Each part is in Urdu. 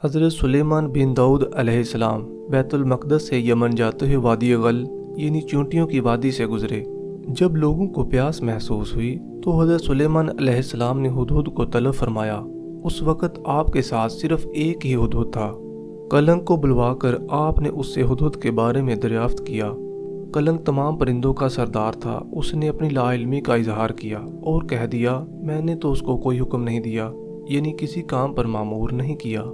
حضرت سلیمان بن داؤد علیہ السلام بیت المقدس سے یمن جاتے ہوئے وادی غل یعنی چونٹیوں کی وادی سے گزرے۔ جب لوگوں کو پیاس محسوس ہوئی تو حضرت سلیمان علیہ السلام نے ہدہد کو طلب فرمایا۔ اس وقت آپ کے ساتھ صرف ایک ہی ہدہد تھا۔ کلنگ کو بلوا کر آپ نے اس سے ہدہد کے بارے میں دریافت کیا۔ کلنگ تمام پرندوں کا سردار تھا۔ اس نے اپنی لا علمی کا اظہار کیا اور کہہ دیا، میں نے تو اس کو کوئی حکم نہیں دیا، یعنی کسی کام پر مامور نہیں کیا۔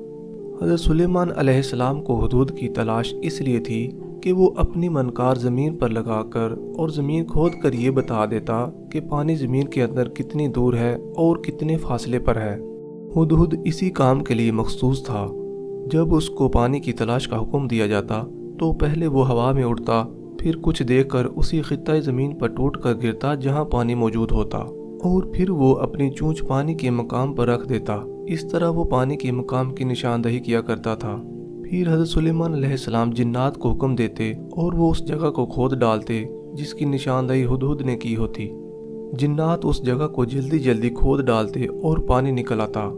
حضرت سلیمان علیہ السلام کو ہدہد کی تلاش اس لیے تھی کہ وہ اپنی منقار زمین پر لگا کر اور زمین کھود کر یہ بتا دیتا کہ پانی زمین کے اندر کتنی دور ہے اور کتنے فاصلے پر ہے۔ ہدہد اسی کام کے لیے مخصوص تھا۔ جب اس کو پانی کی تلاش کا حکم دیا جاتا تو پہلے وہ ہوا میں اڑتا، پھر کچھ دیکھ کر اسی خطۂ زمین پر ٹوٹ کر گرتا جہاں پانی موجود ہوتا، اور پھر وہ اپنی چونچ پانی کے مقام پر رکھ دیتا۔ اس طرح وہ پانی کے مقام کی نشاندہی کیا کرتا تھا۔ پھر حضرت سلیمان علیہ السلام جنات کو حکم دیتے اور وہ اس جگہ کو کھود ڈالتے جس کی نشاندہی ہدہد نے کی ہوتی۔ جنات اس جگہ کو جلدی جلدی کھود ڈالتے اور پانی نکل آتا۔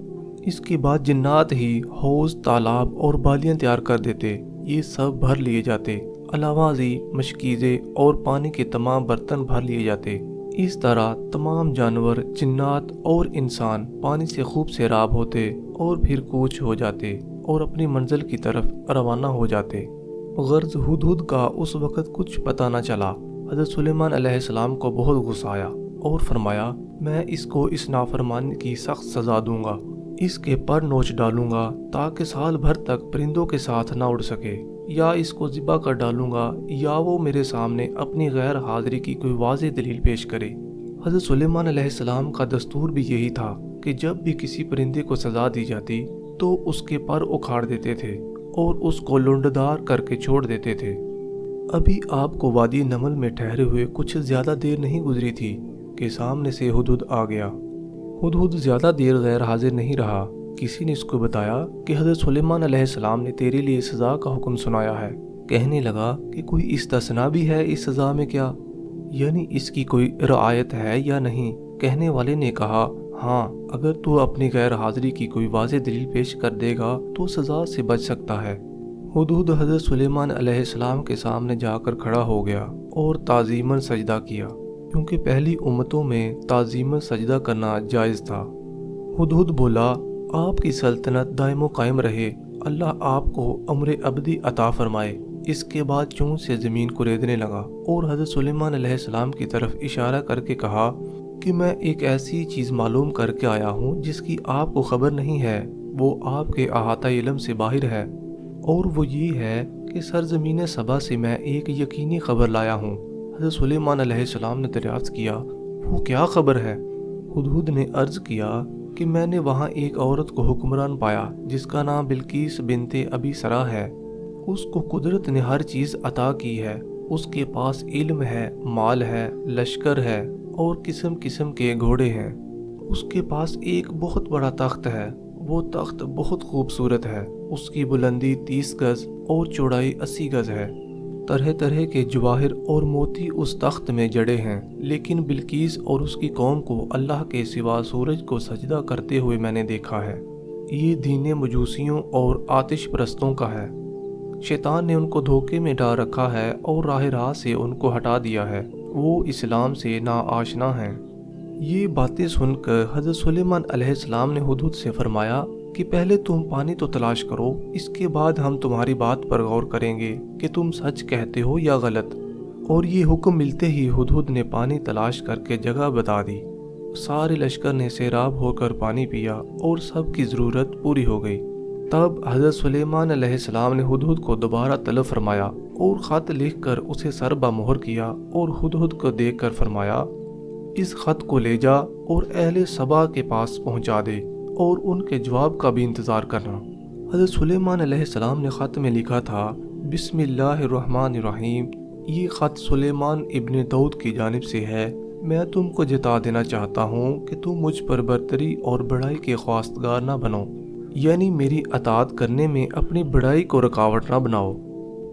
اس کے بعد جنات ہی حوض، تالاب اور بالیاں تیار کر دیتے۔ یہ سب بھر لیے جاتے، علاوہ ازیں مشکیزیں اور پانی کے تمام برتن بھر لیے جاتے۔ اس طرح تمام جانور، جنات اور انسان پانی سے خوب سیراب ہوتے اور پھر کوچ ہو جاتے اور اپنی منزل کی طرف روانہ ہو جاتے۔ غرض ہدہد کا اس وقت کچھ پتہ نہ چلا۔ حضرت سلیمان علیہ السلام کو بہت غصہ آیا اور فرمایا، میں اس کو اس نافرمانی کی سخت سزا دوں گا، اس کے پر نوچ ڈالوں گا تاکہ سال بھر تک پرندوں کے ساتھ نہ اڑ سکے، یا اس کو ذبح کر ڈالوں گا، یا وہ میرے سامنے اپنی غیر حاضری کی کوئی واضح دلیل پیش کرے۔ حضرت سلیمان علیہ السلام کا دستور بھی یہی تھا کہ جب بھی کسی پرندے کو سزا دی جاتی تو اس کے پر اکھاڑ دیتے تھے اور اس کو لنڈدار کر کے چھوڑ دیتے تھے۔ ابھی آپ کو وادی نمل میں ٹھہرے ہوئے کچھ زیادہ دیر نہیں گزری تھی کہ سامنے سے ہدہد آ گیا۔ ہدہد زیادہ دیر غیر حاضر نہیں رہا۔ کسی نے اس کو بتایا کہ حضرت سلیمان علیہ السلام نے تیرے لیے سزا کا حکم سنایا ہے۔ کہنے لگا کہ کوئی استثناء بھی ہے اس سزا میں کیا؟ یعنی اس کی کوئی رعایت ہے یا نہیں؟ کہنے والے نے کہا، ہاں، اگر تو اپنی غیر حاضری کی کوئی واضح دلیل پیش کر دے گا تو سزا سے بچ سکتا ہے۔ ہدہد حضرت سلیمان علیہ السلام کے سامنے جا کر کھڑا ہو گیا اور تعظیماً سجدہ کیا، کیونکہ پہلی امتوں میں تعظیماً سجدہ کرنا جائز تھا۔ ہدہد بولا، آپ کی سلطنت دائم و قائم رہے، اللہ آپ کو عمر ابدی عطا فرمائے۔ اس کے بعد چونچ سے زمین کو ریدنے لگا اور حضرت سلیمان علیہ السلام کی طرف اشارہ کر کے کہا کہ میں ایک ایسی چیز معلوم کر کے آیا ہوں جس کی آپ کو خبر نہیں ہے، وہ آپ کے احاطہ علم سے باہر ہے، اور وہ یہ ہے کہ سرزمین سبا سے میں ایک یقینی خبر لایا ہوں۔ حضرت سلیمان علیہ السلام نے دریافت کیا، وہ کیا خبر ہے؟ ہدہد نے عرض کیا کہ میں نے وہاں ایک عورت کو حکمران پایا جس کا نام بلقیس بنت ابی سرا ہے۔ اس کو قدرت نے ہر چیز عطا کی ہے۔ اس کے پاس علم ہے، مال ہے، لشکر ہے اور قسم قسم کے گھوڑے ہیں۔ اس کے پاس ایک بہت بڑا تخت ہے، وہ تخت بہت خوبصورت ہے، اس کی بلندی 30 گز اور چوڑائی 80 گز ہے۔ طرح طرح کے جواہر اور موتی اس تخت میں جڑے ہیں، لیکن بلقیس اور اس کی قوم کو اللہ کے سوا سورج کو سجدہ کرتے ہوئے میں نے دیکھا ہے۔ یہ دین مجوسیوں اور آتش پرستوں کا ہے۔ شیطان نے ان کو دھوکے میں ڈال رکھا ہے اور راہ راست سے ان کو ہٹا دیا ہے، وہ اسلام سے ناآشنا ہیں۔ یہ باتیں سن کر حضرت سلیمان علیہ السلام نے ہدہد سے فرمایا کہ پہلے تم پانی تو تلاش کرو، اس کے بعد ہم تمہاری بات پر غور کریں گے کہ تم سچ کہتے ہو یا غلط۔ اور یہ حکم ملتے ہی ہدہد نے پانی تلاش کر کے جگہ بتا دی۔ سارے لشکر نے سیراب ہو کر پانی پیا اور سب کی ضرورت پوری ہو گئی۔ تب حضرت سلیمان علیہ السلام نے ہدہد کو دوبارہ طلب فرمایا اور خط لکھ کر اسے سر بمہر کیا اور ہدہد کو دیکھ کر فرمایا، اس خط کو لے جا اور اہل سبا کے پاس پہنچا دے اور ان کے جواب کا بھی انتظار کرنا۔ حضرت سلیمان علیہ السلام نے خط میں لکھا تھا، بسم اللہ الرحمن الرحیم، یہ خط سلیمان ابن داؤد کی جانب سے ہے۔ میں تم کو جتا دینا چاہتا ہوں کہ تم مجھ پر برتری اور بڑائی کے خواستگار نہ بنو، یعنی میری اطاعت کرنے میں اپنی بڑائی کو رکاوٹ نہ بناؤ،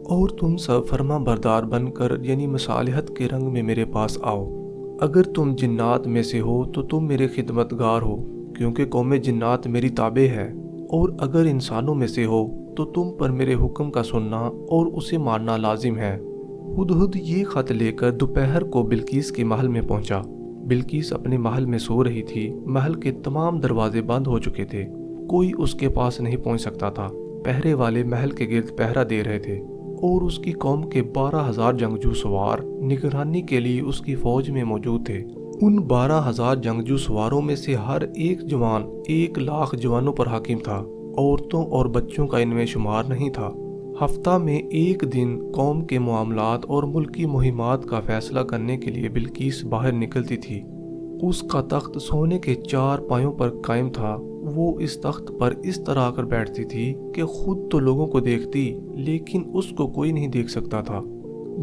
اور تم سب فرما بردار بن کر یعنی مصالحت کے رنگ میں میرے پاس آؤ۔ اگر تم جنات میں سے ہو تو تم میرے خدمتگار ہو، کیونکہ قوم جنات میری تابع ہے، اور اگر انسانوں میں سے ہو تو تم پر میرے حکم کا سننا اور اسے ماننا لازم ہے۔ ہدہد یہ خط لے کر دوپہر کو بلقیس کے محل میں پہنچا۔ بلقیس اپنے محل میں سو رہی تھی۔ محل کے تمام دروازے بند ہو چکے تھے، کوئی اس کے پاس نہیں پہنچ سکتا تھا۔ پہرے والے محل کے گرد پہرا دے رہے تھے اور اس کی قوم کے 12,000 جنگجو سوار نگرانی کے لیے اس کی فوج میں موجود تھے۔ ان 12,000 جنگجو سواروں میں سے ہر ایک جوان 1,00,000 جوانوں پر حاکم تھا۔ عورتوں اور بچوں کا ان میں شمار نہیں تھا۔ ہفتہ میں ایک دن قوم کے معاملات اور ملکی مہمات کا فیصلہ کرنے کے لیے بلقیس باہر نکلتی تھی۔ اس کا تخت سونے کے 4 پایوں پر قائم تھا۔ وہ اس تخت پر اس طرح آ کر بیٹھتی تھی کہ خود تو لوگوں کو دیکھتی لیکن اس کو کوئی نہیں دیکھ سکتا تھا۔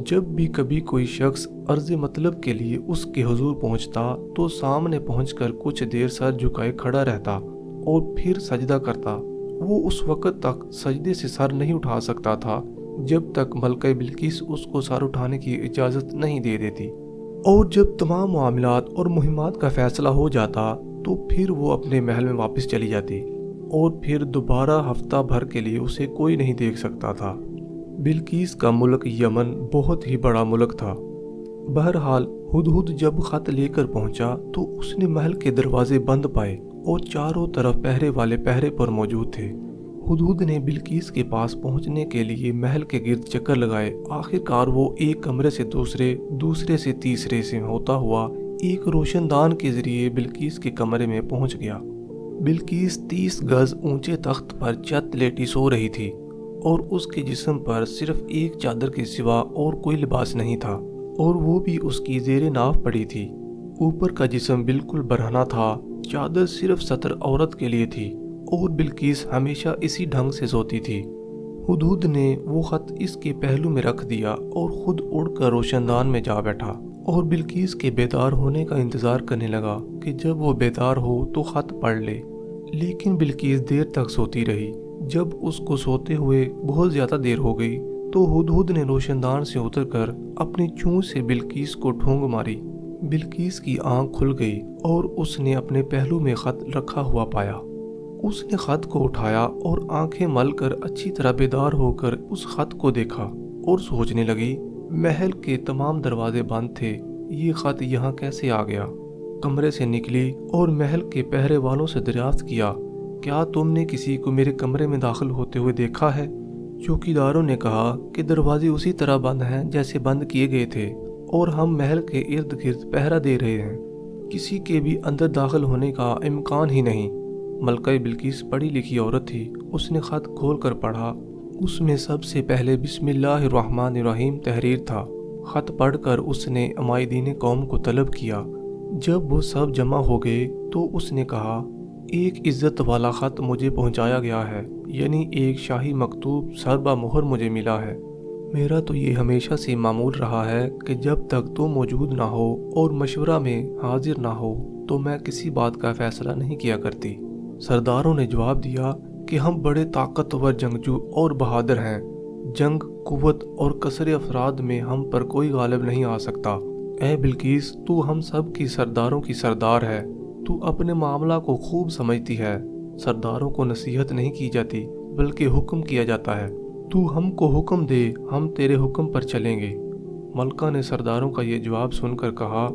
جب بھی کبھی کوئی شخص عرض مطلب کے لیے اس کے حضور پہنچتا تو سامنے پہنچ کر کچھ دیر سر جھکائے کھڑا رہتا اور پھر سجدہ کرتا۔ وہ اس وقت تک سجدے سے سر نہیں اٹھا سکتا تھا جب تک ملکہ بلقیس اس کو سر اٹھانے کی اجازت نہیں دے دیتی، اور جب تمام معاملات اور مہمات کا فیصلہ ہو جاتا تو پھر وہ اپنے محل میں واپس چلی جاتی اور پھر دوبارہ ہفتہ بھر کے لیے اسے کوئی نہیں دیکھ سکتا تھا۔ بلقیس کا ملک یمن بہت ہی بڑا ملک تھا۔ بہرحال ہدہد جب خط لے کر پہنچا تو اس نے محل کے دروازے بند پائے اور چاروں طرف پہرے والے پہرے پر موجود تھے۔ ہدہد نے بلقیس کے پاس پہنچنے کے لیے محل کے گرد چکر لگائے۔ آخر کار وہ ایک کمرے سے دوسرے سے تیسرے سے ہوتا ہوا ایک روشن دان کے ذریعے بلقیس کے کمرے میں پہنچ گیا۔ بلقیس 30 گز اونچے تخت پر چت لیٹی سو رہی تھی اور اس کے جسم پر صرف ایک چادر کے سوا اور کوئی لباس نہیں تھا، اور وہ بھی اس کی زیر ناف پڑی تھی۔ اوپر کا جسم بالکل برہنہ تھا، چادر صرف ستر عورت کے لیے تھی اور بلقیس ہمیشہ اسی ڈھنگ سے سوتی تھی۔ ہدہد نے وہ خط اس کے پہلو میں رکھ دیا اور خود اڑ کر روشن دان میں جا بیٹھا اور بلقیس کے بیدار ہونے کا انتظار کرنے لگا کہ جب وہ بیدار ہو تو خط پڑھ لے۔ لیکن بلقیس دیر تک سوتی رہی۔ جب اس کو سوتے ہوئے بہت زیادہ دیر ہو گئی تو ہدہد نے روشن دان سے اتر کر اپنی چونچ سے بلقیس کو ٹھونگ ماری۔ بلقیس کی آنکھ کھل گئی اور اس نے اپنے پہلو میں خط رکھا ہوا پایا۔ اس نے خط کو اٹھایا اور آنکھیں مل کر اچھی طرح بیدار ہو کر اس خط کو دیکھا اور سوچنے لگی، محل کے تمام دروازے بند تھے، یہ خط یہاں کیسے آ گیا؟ کمرے سے نکلی اور محل کے پہرے والوں سے دریافت کیا، کیا تم نے کسی کو میرے کمرے میں داخل ہوتے ہوئے دیکھا ہے؟ چوکیداروں نے کہا کہ دروازے اسی طرح بند ہیں جیسے بند کیے گئے تھے اور ہم محل کے ارد گرد پہرا دے رہے ہیں، کسی کے بھی اندر داخل ہونے کا امکان ہی نہیں۔ ملکہ بلقیس پڑھی لکھی عورت تھی، اس نے خط کھول کر پڑھا۔ اس میں سب سے پہلے بسم اللہ الرحمن الرحیم تحریر تھا۔ خط پڑھ کر اس نے عمائدین قوم کو طلب کیا۔ جب وہ سب جمع ہو گئے تو اس نے کہا، ایک عزت والا خط مجھے پہنچایا گیا ہے، یعنی ایک شاہی مکتوب سربا مہر مجھے ملا ہے۔ میرا تو یہ ہمیشہ سے معمول رہا ہے کہ جب تک تو موجود نہ ہو اور مشورہ میں حاضر نہ ہو تو میں کسی بات کا فیصلہ نہیں کیا کرتی۔ سرداروں نے جواب دیا کہ ہم بڑے طاقتور جنگجو اور بہادر ہیں، جنگ، قوت اور کثرت افراد میں ہم پر کوئی غالب نہیں آ سکتا۔ اے بلقیس، تو ہم سب کی سرداروں کی سردار ہے، تو اپنے معاملہ کو خوب سمجھتی ہے۔ سرداروں کو نصیحت نہیں کی جاتی بلکہ حکم کیا جاتا ہے۔ تو ہم کو حکم دے، ہم تیرے حکم پر چلیں گے۔ ملکہ نے سرداروں کا یہ جواب سن کر کہا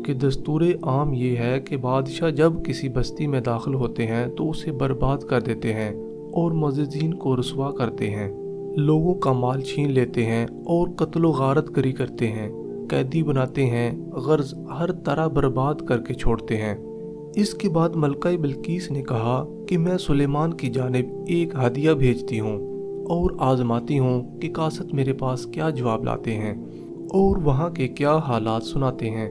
کہ دستور عام یہ ہے کہ بادشاہ جب کسی بستی میں داخل ہوتے ہیں تو اسے برباد کر دیتے ہیں اور معززین کو رسوا کرتے ہیں، لوگوں کا مال چھین لیتے ہیں اور قتل و غارت گری کرتے ہیں، قیدی بناتے ہیں، غرض ہر طرح برباد کر کے چھوڑتے ہیں۔ اس کے بعد ملکہ بلقیس نے کہا کہ میں سلیمان کی جانب ایک ہدیہ بھیجتی ہوں اور آزماتی ہوں کہ قاصد میرے پاس کیا جواب لاتے ہیں اور وہاں کے کیا حالات سناتے ہیں۔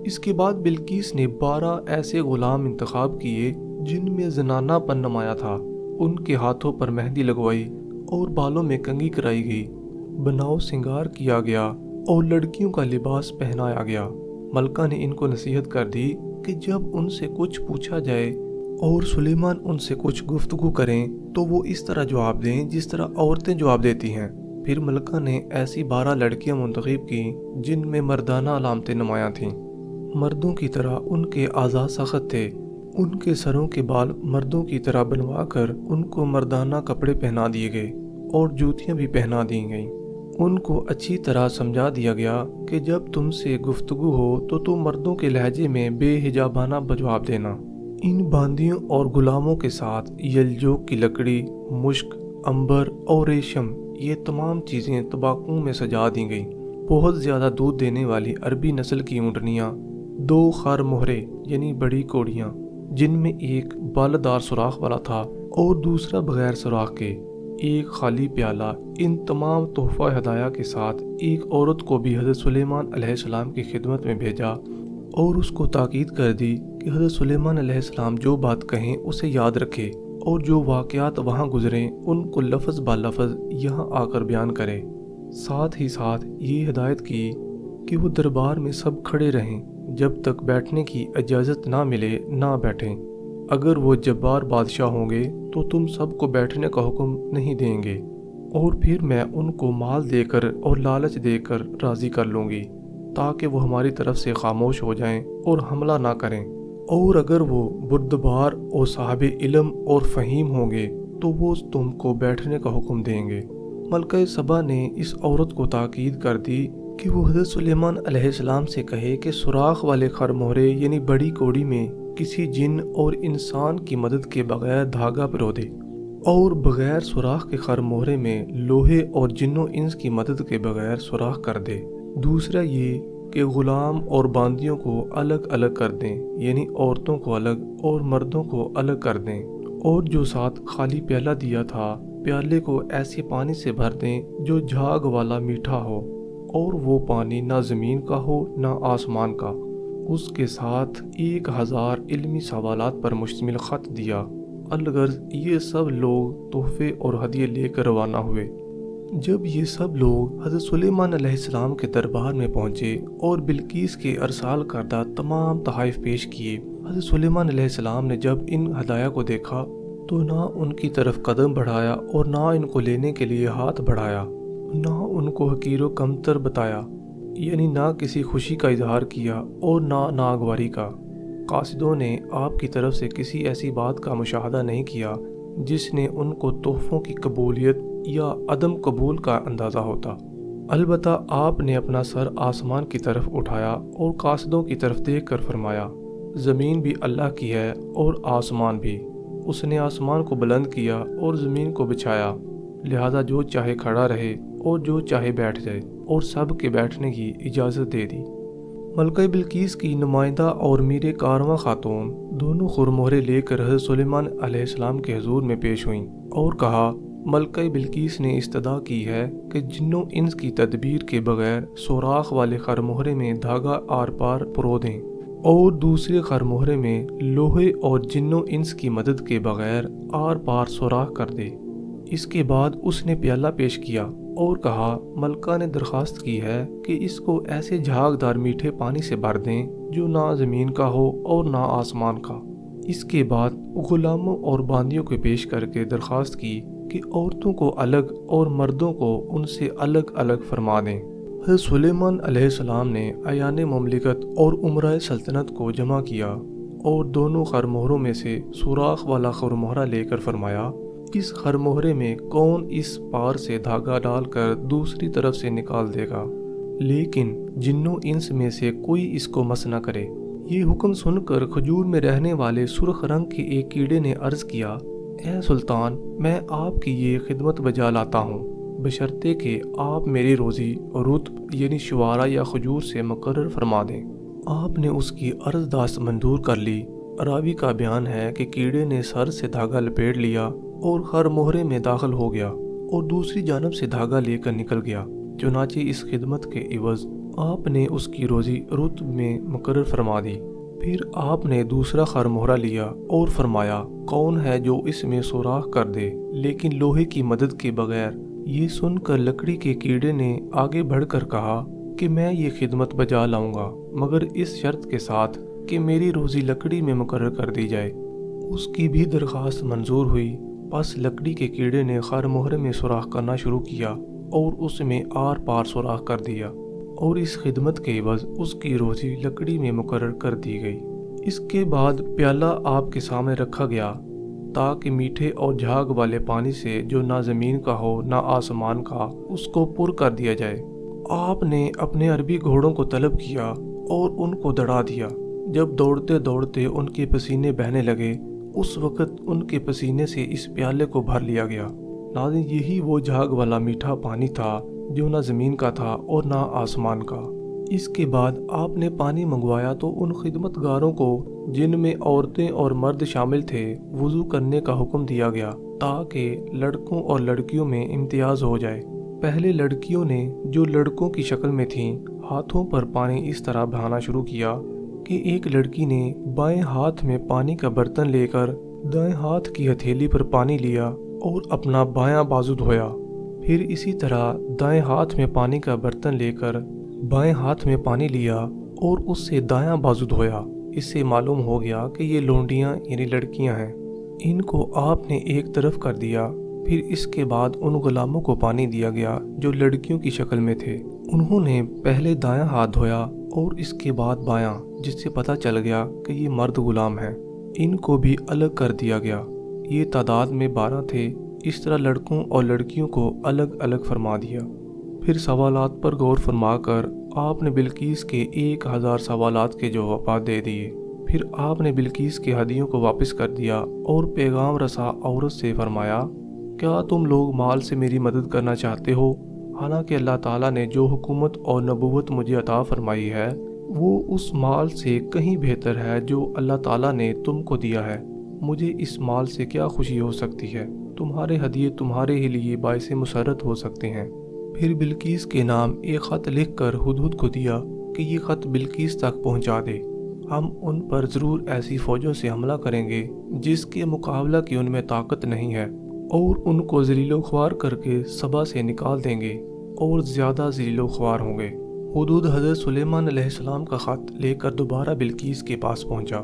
اس کے بعد بلقیس نے 12 ایسے غلام انتخاب کیے جن میں زنانہ پن نمایاں تھا، ان کے ہاتھوں پر مہندی لگوائی اور بالوں میں کنگھی کرائی گئی، بناؤ سنگار کیا گیا اور لڑکیوں کا لباس پہنایا گیا۔ ملکہ نے ان کو نصیحت کر دی کہ جب ان سے کچھ پوچھا جائے اور سلیمان ان سے کچھ گفتگو کریں تو وہ اس طرح جواب دیں جس طرح عورتیں جواب دیتی ہیں۔ پھر ملکہ نے ایسی 12 لڑکیاں منتخب کیں جن میں مردانہ علامتیں نمایاں تھیں۔ مردوں کی طرح ان کے اعضاء سخت تھے، ان کے سروں کے بال مردوں کی طرح بنوا کر ان کو مردانہ کپڑے پہنا دیے گئے اور جوتیاں بھی پہنا دی گئیں۔ ان کو اچھی طرح سمجھا دیا گیا کہ جب تم سے گفتگو ہو تو تم مردوں کے لہجے میں بے حجابانہ جواب دینا۔ ان باندیوں اور غلاموں کے ساتھ یلجوگ کی لکڑی، مشک، عنبر اور ریشم، یہ تمام چیزیں طباقوں میں سجا دی گئیں۔ بہت زیادہ دودھ دینے والی عربی نسل کی اونٹنیاں، 2 خر مہرے یعنی بڑی کوڑیاں جن میں ایک بالدار سوراخ والا تھا اور دوسرا بغیر سوراخ کے، ایک خالی پیالہ، ان تمام تحفہ ہدایہ کے ساتھ ایک عورت کو بھی حضرت سلیمان علیہ السلام کی خدمت میں بھیجا اور اس کو تاکید کر دی کہ حضرت سلیمان علیہ السلام جو بات کہیں اسے یاد رکھے اور جو واقعات وہاں گزریں ان کو لفظ بالفظ یہاں آ کر بیان کرے۔ ساتھ ہی ساتھ یہ ہدایت کی کہ وہ دربار میں سب کھڑے رہیں، جب تک بیٹھنے کی اجازت نہ ملے نہ بیٹھیں۔ اگر وہ جبار بادشاہ ہوں گے تو تم سب کو بیٹھنے کا حکم نہیں دیں گے، اور پھر میں ان کو مال دے کر اور لالچ دے کر راضی کر لوں گی تاکہ وہ ہماری طرف سے خاموش ہو جائیں اور حملہ نہ کریں۔ اور اگر وہ بردبار اور صاحب علم اور فہیم ہوں گے تو وہ تم کو بیٹھنے کا حکم دیں گے۔ ملکہ سبا نے اس عورت کو تاکید کر دی کہ وہ حضرت سلیمان علیہ السلام سے کہے کہ سوراخ والے خر مہرے یعنی بڑی کوڑی میں کسی جن اور انسان کی مدد کے بغیر دھاگا پرو دے، اور بغیر سوراخ کے خر مہرے میں لوہے اور جن و انس کی مدد کے بغیر سوراخ کر دے۔ دوسرا یہ کہ غلام اور باندیوں کو الگ الگ کر دیں، یعنی عورتوں کو الگ اور مردوں کو الگ کر دیں، اور جو ساتھ خالی پیالہ دیا تھا پیالے کو ایسے پانی سے بھر دیں جو جھاگ والا میٹھا ہو، اور وہ پانی نہ زمین کا ہو نہ آسمان کا۔ اس کے ساتھ 1000 علمی سوالات پر مشتمل خط دیا۔ الغرض یہ سب لوگ تحفے اور ہدیے لے کر روانہ ہوئے۔ جب یہ سب لوگ حضرت سلیمان علیہ السلام کے دربار میں پہنچے اور بلقیس کے ارسال کردہ تمام تحائف پیش کیے، حضرت سلیمان علیہ السلام نے جب ان ہدایہ کو دیکھا تو نہ ان کی طرف قدم بڑھایا اور نہ ان کو لینے کے لیے ہاتھ بڑھایا، نہ ان کو حقیر و کمتر بتایا، یعنی نہ کسی خوشی کا اظہار کیا اور نہ ناگواری کا۔ قاصدوں نے آپ کی طرف سے کسی ایسی بات کا مشاہدہ نہیں کیا جس نے ان کو تحفوں کی قبولیت یا عدم قبول کا اندازہ ہوتا۔ البتہ آپ نے اپنا سر آسمان کی طرف اٹھایا اور قاصدوں کی طرف دیکھ کر فرمایا، زمین بھی اللہ کی ہے اور آسمان بھی۔ اس نے آسمان کو بلند کیا اور زمین کو بچھایا، لہذا جو چاہے کھڑا رہے اور جو چاہے بیٹھ جائے، اور سب کے بیٹھنے کی اجازت دے دی۔ ملکہ بلقیس کی نمائندہ اور میر کارواں خاتون دونوں خرمہرے لے کر حضرت سلیمان علیہ السلام کے حضور میں پیش ہوئیں اور کہا، ملکہ بلقیس نے استدعا کی ہے کہ جن و انس کی تدبیر کے بغیر سوراخ والے خرمہرے میں دھاگا آر پار پرو دیں اور دوسرے خرمہرے میں لوہے اور جن و انس کی مدد کے بغیر آر پار سوراخ کر دے۔ اس کے بعد اس نے پیالہ پیش کیا اور کہا، ملکہ نے درخواست کی ہے کہ اس کو ایسے جھاگدار میٹھے پانی سے بھر دیں جو نہ زمین کا ہو اور نہ آسمان کا۔ اس کے بعد غلاموں اور باندیوں کو پیش کر کے درخواست کی کہ عورتوں کو الگ اور مردوں کو ان سے الگ الگ فرما دیں۔ حضرت سلیمان علیہ السلام نے اعیان مملکت اور امراء سلطنت کو جمع کیا اور دونوں خرمہروں میں سے سوراخ والا خرمہرہ لے کر فرمایا، اس خرمہرے میں کون اس پار سے دھاگا ڈال کر دوسری طرف سے نکال دے گا، لیکن جنوں انس میں سے کوئی اس کو مس نہ کرے۔ یہ حکم سن کر کھجور میں رہنے والے سرخ رنگ کے ایک کیڑے نے عرض کیا، اے سلطان، میں آپ کی یہ خدمت بجا لاتا ہوں، بشرطے کہ آپ میری روزی رطب یعنی شوارہ یا کھجور سے مقرر فرما دیں۔ آپ نے اس کی عرض داشت منظور کر لی۔ راوی کا بیان ہے کہ کیڑے نے سر سے دھاگا لپیٹ لیا اور خرمہرے میں داخل ہو گیا اور دوسری جانب سے دھاگا لے کر نکل گیا۔ چنانچہ اس خدمت کے عوض آپ نے اس کی روزی رطب میں مقرر فرما دی۔ پھر آپ نے دوسرا خرمہرہ لیا اور فرمایا، کون ہے جو اس میں سوراخ کر دے لیکن لوہے کی مدد کے بغیر؟ یہ سن کر لکڑی کے کیڑے نے آگے بڑھ کر کہا کہ میں یہ خدمت بجا لاؤں گا، مگر اس شرط کے ساتھ کہ میری روزی لکڑی میں مقرر کر دی جائے۔ اس کی بھی درخواست منظور ہوئی۔ پس لکڑی کے کیڑے نے خرمہرے میں سوراخ کرنا شروع کیا اور اس میں آر پار سوراخ کر دیا، اور اس خدمت کے عوض اس کی روزی لکڑی میں مقرر کر دی گئی۔ اس کے بعد پیالہ آپ کے سامنے رکھا گیا تاکہ میٹھے اور جھاگ والے پانی سے جو نہ زمین کا ہو نہ آسمان کا اس کو پر کر دیا جائے۔ آپ نے اپنے عربی گھوڑوں کو طلب کیا اور ان کو دوڑا دیا۔ جب دوڑتے دوڑتے ان کے پسینے بہنے لگے اس وقت ان کے پسینے سے اس پیالے کو بھر لیا گیا۔ ناظرین، یہی وہ جھاگ والا میٹھا پانی تھا جو نہ زمین کا تھا اور نہ آسمان کا۔ اس کے بعد آپ نے پانی منگوایا تو ان خدمت گاروں کو جن میں عورتیں اور مرد شامل تھے وضو کرنے کا حکم دیا گیا تاکہ لڑکوں اور لڑکیوں میں امتیاز ہو جائے۔ پہلے لڑکیوں نے جو لڑکوں کی شکل میں تھیں ہاتھوں پر پانی اس طرح بہانا شروع کیا کہ ایک لڑکی نے بائیں ہاتھ میں پانی کا برتن لے کر دائیں ہاتھ کی ہتھیلی پر پانی لیا اور اپنا بایاں بازو دھویا۔ پھر اسی طرح دائیں ہاتھ میں پانی کا برتن لے کر بائیں ہاتھ میں پانی لیا اور اس سے دایاں بازو دھویا۔ اس سے معلوم ہو گیا کہ یہ لونڈیاں یعنی لڑکیاں ہیں۔ ان کو آپ نے ایک طرف کر دیا۔ پھر اس کے بعد ان غلاموں کو پانی دیا گیا جو لڑکیوں کی شکل میں تھے۔ انہوں نے پہلے دایاں ہاتھ دھویا اور اس کے بعد بایاں، جس سے پتہ چل گیا کہ یہ مرد غلام ہیں۔ ان کو بھی الگ کر دیا گیا۔ یہ تعداد میں 12 تھے۔ اس طرح لڑکوں اور لڑکیوں کو الگ الگ فرما دیا۔ پھر سوالات پر غور فرما کر آپ نے بلقیس کے 1000 سوالات کے جوابات دے دیے۔ پھر آپ نے بلقیس کے ہدیوں کو واپس کر دیا اور پیغام رساں عورت سے فرمایا، کیا تم لوگ مال سے میری مدد کرنا چاہتے ہو؟ حالانکہ اللہ تعالیٰ نے جو حکومت اور نبوت مجھے عطا فرمائی ہے وہ اس مال سے کہیں بہتر ہے جو اللہ تعالیٰ نے تم کو دیا ہے۔ مجھے اس مال سے کیا خوشی ہو سکتی ہے؟ تمہارے ہدیے تمہارے ہی لیے باعث مسرت ہو سکتے ہیں۔ پھر بلقیس کے نام ایک خط لکھ کر ہدہد کو دیا کہ یہ خط بلقیس تک پہنچا دے۔ ہم ان پر ضرور ایسی فوجوں سے حملہ کریں گے جس کے مقابلہ کی ان میں طاقت نہیں ہے، اور ان کو ذلیل و خوار کر کے سبا سے نکال دیں گے اور زیادہ ذلیل و خوار ہوں گے۔ ہدہد حضرت سلیمان علیہ السلام کا خط لے کر دوبارہ بلقیس کے پاس پہنچا۔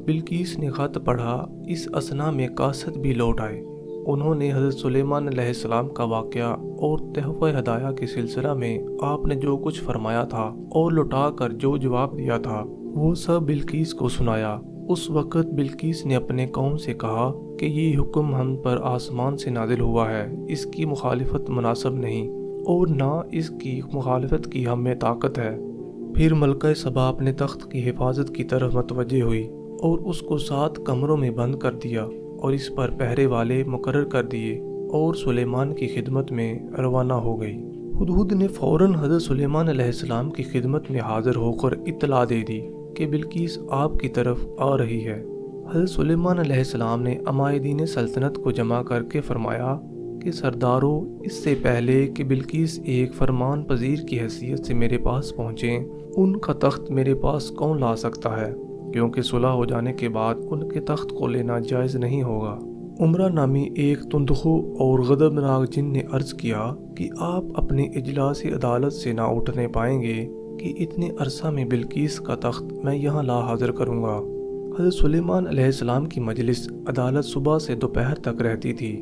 بلقیس نے خط پڑھا۔ اس اثنا میں قاصد بھی لوٹ آئے۔ انہوں نے حضرت سلیمان علیہ السلام کا واقعہ اور تحفہ ہدایہ کے سلسلہ میں آپ نے جو کچھ فرمایا تھا اور لوٹا کر جو جواب دیا تھا وہ سب بلقیس کو سنایا۔ اس وقت بلقیس نے اپنے قوم سے کہا کہ یہ حکم ہم پر آسمان سے نازل ہوا ہے، اس کی مخالفت مناسب نہیں اور نہ اس کی مخالفت کی ہم میں طاقت ہے۔ پھر ملکہ سبا اپنے تخت کی حفاظت کی طرف متوجہ ہوئی اور اس کو 7 کمروں میں بند کر دیا اور اس پر پہرے والے مقرر کر دیے اور سلیمان کی خدمت میں روانہ ہو گئی۔ ہدہد نے فوراً حضرت سلیمان علیہ السلام کی خدمت میں حاضر ہو کر اطلاع دے دی کہ بلقیس آپ کی طرف آ رہی ہے۔ حضرت سلیمان علیہ السلام نے عمائدین سلطنت کو جمع کر کے فرمایا کہ سردارو، اس سے پہلے کہ بلقیس ایک فرمان پذیر کی حیثیت سے میرے پاس پہنچیں، ان کا تخت میرے پاس کون لا سکتا ہے؟ کیونکہ صلح ہو جانے کے بعد ان کے تخت کو لینا جائز نہیں ہوگا۔ عمرہ نامی ایک تندخو اور غضبناک جن نے عرض کیا کہ آپ اپنے اجلاس عدالت سے نہ اٹھنے پائیں گے کہ اتنے عرصہ میں بلقیس کا تخت میں یہاں لا حاضر کروں گا۔ حضرت سلیمان علیہ السلام کی مجلس عدالت صبح سے دوپہر تک رہتی تھی،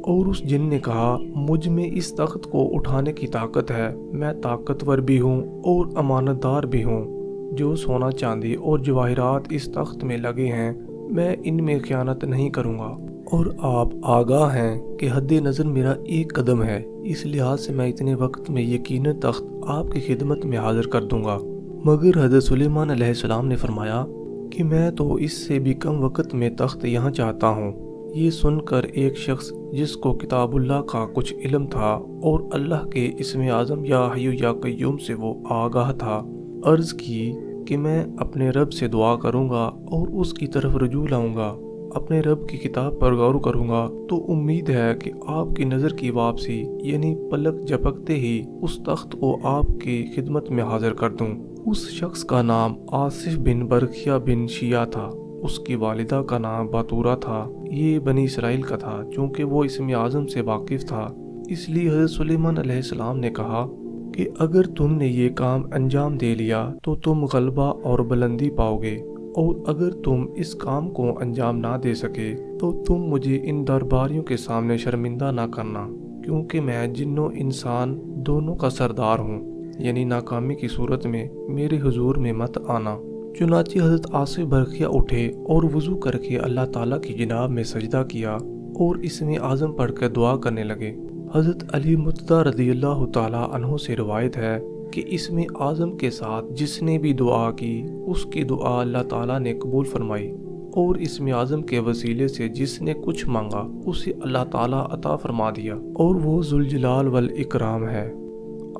اور اس جن نے کہا، مجھ میں اس تخت کو اٹھانے کی طاقت ہے، میں طاقتور بھی ہوں اور امانت دار بھی ہوں۔ جو سونا چاندی اور جواہرات اس تخت میں لگے ہیں میں ان میں خیانت نہیں کروں گا، اور آپ آگاہ ہیں کہ حد نظر میرا ایک قدم ہے، اس لحاظ سے میں اتنے وقت میں یقیناً تخت آپ کی خدمت میں حاضر کر دوں گا۔ مگر حضرت سلیمان علیہ السلام نے فرمایا کہ میں تو اس سے بھی کم وقت میں تخت یہاں چاہتا ہوں۔ یہ سن کر ایک شخص جس کو کتاب اللہ کا کچھ علم تھا اور اللہ کے اسم اعظم یا حی یا قیوم سے وہ آگاہ تھا، عرض کی کہ میں اپنے رب سے دعا کروں گا اور اس کی طرف رجوع لاؤں گا، اپنے رب کی کتاب پر غور کروں گا، تو امید ہے کہ آپ کی نظر کی واپسی یعنی پلک جھپکتے ہی اس تخت کو آپ کی خدمت میں حاضر کر دوں۔ اس شخص کا نام آصف بن برکھیا بن شیعہ تھا۔ اس کی والدہ کا نام باتورہ تھا۔ یہ بنی اسرائیل کا تھا۔ چونکہ وہ اسم اعظم سے واقف تھا اس لیے حضرت سلیمان علیہ السلام نے کہا کہ اگر تم نے یہ کام انجام دے لیا تو تم غلبہ اور بلندی پاؤ گے، اور اگر تم اس کام کو انجام نہ دے سکے تو تم مجھے ان درباریوں کے سامنے شرمندہ نہ کرنا، کیونکہ میں جن و انسان دونوں کا سردار ہوں، یعنی ناکامی کی صورت میں میرے حضور میں مت آنا۔ چنانچہ حضرت آصف برقیہ اٹھے اور وضو کر کے اللہ تعالیٰ کی جناب میں سجدہ کیا اور اسم اعظم پڑھ کر دعا کرنے لگے۔ حضرت علی مرتضیٰ رضی اللہ تعالیٰ عنہ سے روایت ہے کہ اسم اعظم کے ساتھ جس نے بھی دعا کی اس کی دعا اللہ تعالیٰ نے قبول فرمائی، اور اسم اعظم کے وسیلے سے جس نے کچھ مانگا اسے اللہ تعالیٰ عطا فرما دیا، اور وہ ذوالجلال والاکرام ہے۔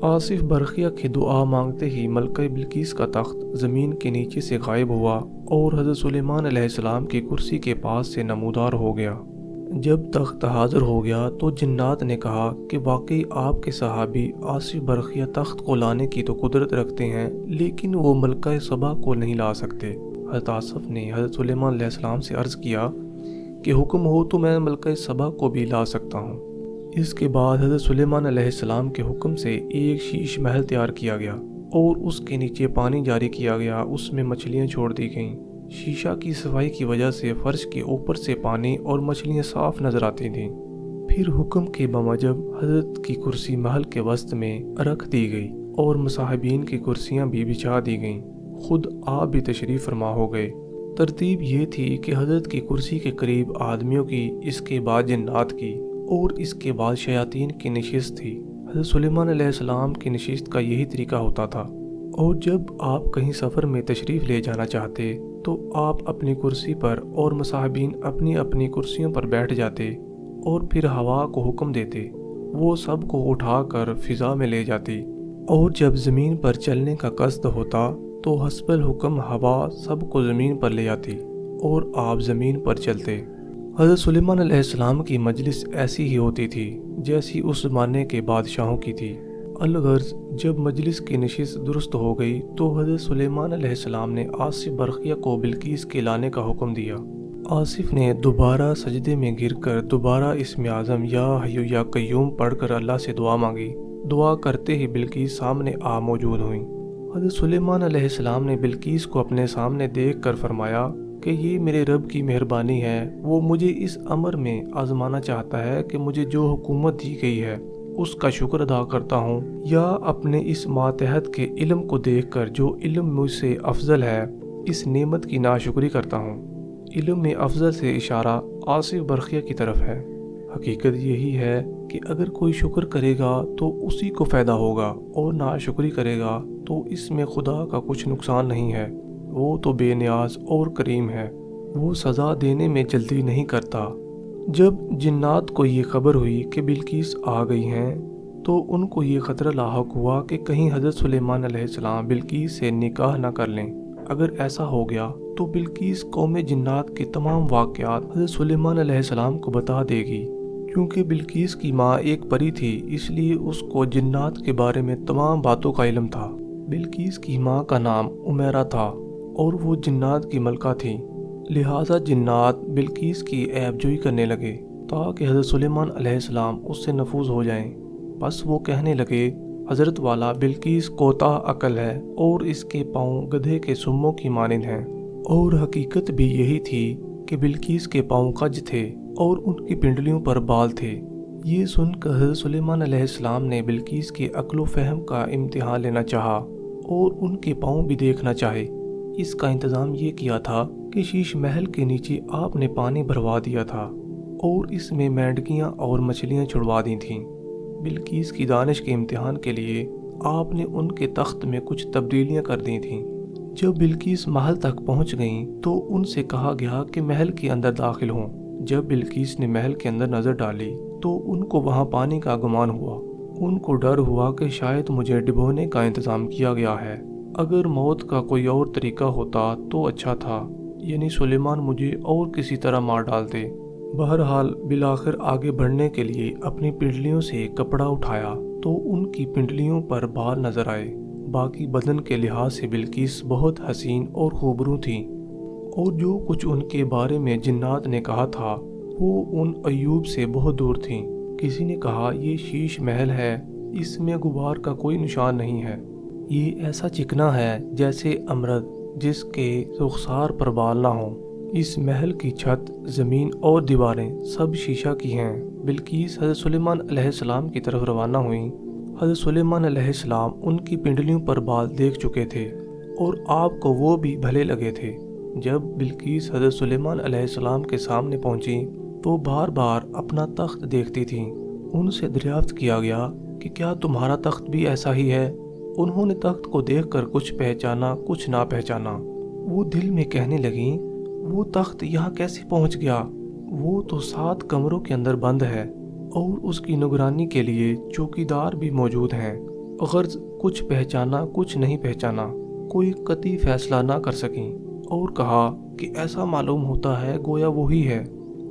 آصف برقیہ کی دعا مانگتے ہی ملکہ بلقیس کا تخت زمین کے نیچے سے غائب ہوا اور حضرت سلیمان علیہ السلام کی کرسی کے پاس سے نمودار ہو گیا۔ جب تخت حاضر ہو گیا تو جنات نے کہا کہ واقعی آپ کے صحابی آصف برقیہ تخت کو لانے کی تو قدرت رکھتے ہیں، لیکن وہ ملکہ سبا کو نہیں لا سکتے۔ حضرت آصف نے حضرت سلیمان علیہ السلام سے عرض کیا کہ حکم ہو تو میں ملکہ سبا کو بھی لا سکتا ہوں۔ اس کے بعد حضرت سلیمان علیہ السلام کے حکم سے ایک شیش محل تیار کیا گیا اور اس کے نیچے پانی جاری کیا گیا، اس میں مچھلیاں چھوڑ دی گئیں۔ شیشہ کی صفائی کی وجہ سے فرش کے اوپر سے پانی اور مچھلیاں صاف نظر آتی تھیں۔ پھر حکم کے بموجب حضرت کی کرسی محل کے وسط میں رکھ دی گئی اور مصاحبین کی کرسیاں بھی بچھا دی گئیں۔ خود آپ بھی تشریف فرما ہو گئے۔ ترتیب یہ تھی کہ حضرت کی کرسی کے قریب آدمیوں کی، اس کے بعد جنات کی، اور اس کے بعد شیاطین کی نشست تھی۔ حضرت سلیمان علیہ السلام کی نشست کا یہی طریقہ ہوتا تھا، اور جب آپ کہیں سفر میں تشریف لے جانا چاہتے تو آپ اپنی کرسی پر اور مصاحبین اپنی اپنی کرسیوں پر بیٹھ جاتے اور پھر ہوا کو حکم دیتے، وہ سب کو اٹھا کر فضا میں لے جاتی، اور جب زمین پر چلنے کا قصد ہوتا تو حسب الحکم ہوا سب کو زمین پر لے آتی اور آپ زمین پر چلتے۔ حضرت سلیمان علیہ السلام کی مجلس ایسی ہی ہوتی تھی جیسی اس زمانے کے بادشاہوں کی تھی۔ الغرض جب مجلس کی نشست درست ہو گئی تو حضرت سلیمان علیہ السلام نے آصف برقیہ کو بلقیس کے لانے کا حکم دیا۔ آصف نے دوبارہ سجدے میں گر کر دوبارہ اسم اعظم یا حی یا قیوم پڑھ کر اللہ سے دعا مانگی۔ دعا کرتے ہی بلقیس سامنے آ موجود ہوئیں۔ حضرت سلیمان علیہ السلام نے بلقیس کو اپنے سامنے دیکھ کر فرمایا کہ یہ میرے رب کی مہربانی ہے، وہ مجھے اس امر میں آزمانا چاہتا ہے کہ مجھے جو حکومت دی گئی ہے اس کا شکر ادا کرتا ہوں، یا اپنے اس ماتحت کے علم کو دیکھ کر جو علم مجھ سے افضل ہے اس نعمت کی ناشکری کرتا ہوں۔ علم میں افضل سے اشارہ آصف برقیہ کی طرف ہے۔ حقیقت یہی ہے کہ اگر کوئی شکر کرے گا تو اسی کو فائدہ ہوگا، اور ناشکری کرے گا تو اس میں خدا کا کچھ نقصان نہیں ہے۔ وہ تو بے نیاز اور کریم ہے، وہ سزا دینے میں جلدی نہیں کرتا۔ جب جنات کو یہ خبر ہوئی کہ بلقیس آ گئی ہیں تو ان کو یہ خطرہ لاحق ہوا کہ کہیں حضرت سلیمان علیہ السلام بلقیس سے نکاح نہ کر لیں۔ اگر ایسا ہو گیا تو بلقیس قوم جنات کے تمام واقعات حضرت سلیمان علیہ السلام کو بتا دے گی۔ کیونکہ بلقیس کی ماں ایک پری تھی، اس لیے اس کو جنات کے بارے میں تمام باتوں کا علم تھا۔ بلقیس کی ماں کا نام امیرہ تھا اور وہ جنات کی ملکہ تھی، لہٰذا جنات بلقیس کی عیب جوئی کرنے لگے تاکہ حضرت سلیمان علیہ السلام اس سے نفوذ ہو جائیں۔ بس وہ کہنے لگے حضرت والا بلقیس کوتاہ عقل ہے اور اس کے پاؤں گدھے کے سموں کی مانند ہیں، اور حقیقت بھی یہی تھی کہ بلقیس کے پاؤں کج تھے اور ان کی پنڈلیوں پر بال تھے۔ یہ سن کر حضرت سلیمان علیہ السلام نے بلقیس کے عقل و فہم کا امتحان لینا چاہا اور ان کے پاؤں بھی دیکھنا چاہے۔ اس کا انتظام یہ کیا تھا کہ شیش محل کے نیچے آپ نے پانی بھروا دیا تھا اور اس میں مینڈکیاں اور مچھلیاں چھڑوا دی تھیں۔ بلقیس کی دانش کے امتحان کے لیے آپ نے ان کے تخت میں کچھ تبدیلیاں کر دی تھیں۔ جب بلقیس محل تک پہنچ گئیں تو ان سے کہا گیا کہ محل کے اندر داخل ہوں۔ جب بلقیس نے محل کے اندر نظر ڈالی تو ان کو وہاں پانی کا گمان ہوا۔ ان کو ڈر ہوا کہ شاید مجھے ڈبونے کا انتظام کیا گیا ہے۔ اگر موت کا کوئی اور طریقہ ہوتا تو اچھا تھا، یعنی سلیمان مجھے اور کسی طرح مار ڈالتے۔ بہرحال بالآخر آگے بڑھنے کے لیے اپنی پنڈلیوں سے کپڑا اٹھایا تو ان کی پنڈلیوں پر بال نظر آئے۔ باقی بدن کے لحاظ سے بلقیس بہت حسین اور خوبرو تھی، اور جو کچھ ان کے بارے میں جنات نے کہا تھا وہ ان ایوب سے بہت دور تھیں۔ کسی نے کہا یہ شیش محل ہے، اس میں غبار کا کوئی نشان نہیں ہے، یہ ایسا چکنا ہے جیسے امرد جس کے رخسار پر بال نہ ہوں۔ اس محل کی چھت، زمین اور دیواریں سب شیشہ کی ہیں۔ بلقیس حضرت سلیمان علیہ السلام کی طرف روانہ ہوئیں۔ حضرت سلیمان علیہ السلام ان کی پنڈلیوں پر بال دیکھ چکے تھے اور آپ کو وہ بھی بھلے لگے تھے۔ جب بلقیس حضرت سلیمان علیہ السلام کے سامنے پہنچی تو بار بار اپنا تخت دیکھتی تھیں۔ ان سے دریافت کیا گیا کہ کیا تمہارا تخت بھی ایسا ہی ہے؟ انہوں نے تخت کو دیکھ کر کچھ پہچانا کچھ نہ پہچانا۔ وہ دل میں کہنے لگیں، وہ تخت یہاں کیسے پہنچ گیا؟ وہ تو 7 کمروں کے اندر بند ہے اور اس کی نگرانی کے لیے چوکیدار بھی موجود ہیں۔ غرض کچھ پہچانا کچھ نہیں پہچانا، کوئی قطعی فیصلہ نہ کر سکیں، اور کہا کہ ایسا معلوم ہوتا ہے گویا وہی ہے۔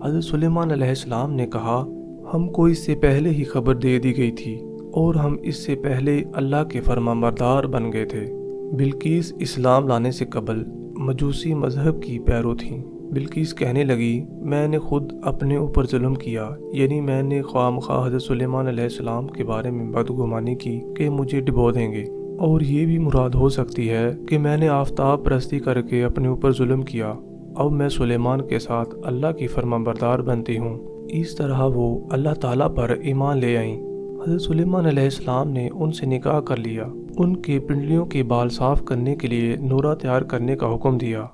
حضرت سلیمان علیہ السلام نے کہا، ہم کو اس سے پہلے ہی خبر دے دی گئی تھی اور ہم اس سے پہلے اللہ کے فرمانبردار بن گئے تھے۔ بلقیس اسلام لانے سے قبل مجوسی مذہب کی پیرو تھیں۔ بلقیس کہنے لگی، میں نے خود اپنے اوپر ظلم کیا، یعنی میں نے خواہ مخواہ حضرت سلیمان علیہ السلام کے بارے میں بدگمانی کی کہ مجھے ڈبو دیں گے، اور یہ بھی مراد ہو سکتی ہے کہ میں نے آفتاب پرستی کر کے اپنے اوپر ظلم کیا، اب میں سلیمان کے ساتھ اللہ کی فرمانبردار بنتی ہوں۔ اس طرح وہ اللہ تعالیٰ پر ایمان لے آئیں۔ حضرت سلیمان علیہ السلام نے ان سے نکاح کر لیا، ان کے پنڈلیوں کے بال صاف کرنے کے لیے نورہ تیار کرنے کا حکم دیا۔